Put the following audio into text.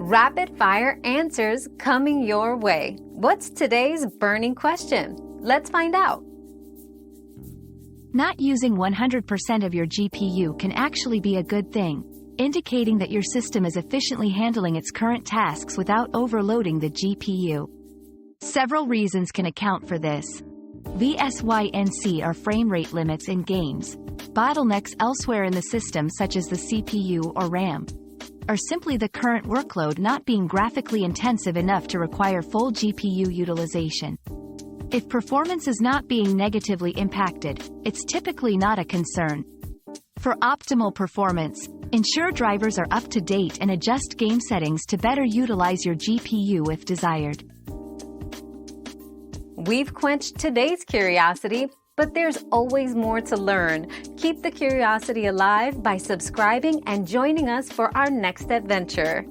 Rapid fire answers coming your way. What's today's burning question? Let's find out. Not using 100% of your GPU can actually be a good thing, indicating that your system is efficiently handling its current tasks without overloading the GPU. Several reasons can account for this. VSync are frame rate limits in games, bottlenecks elsewhere in the system such as the CPU or RAM, or simply the current workload not being graphically intensive enough to require full GPU utilization. If performance is not being negatively impacted, it's typically not a concern. For optimal performance, ensure drivers are up to date and adjust game settings to better utilize your GPU if desired. We've quenched today's curiosity, but there's always more to learn. Keep the curiosity alive by subscribing and joining us for our next adventure.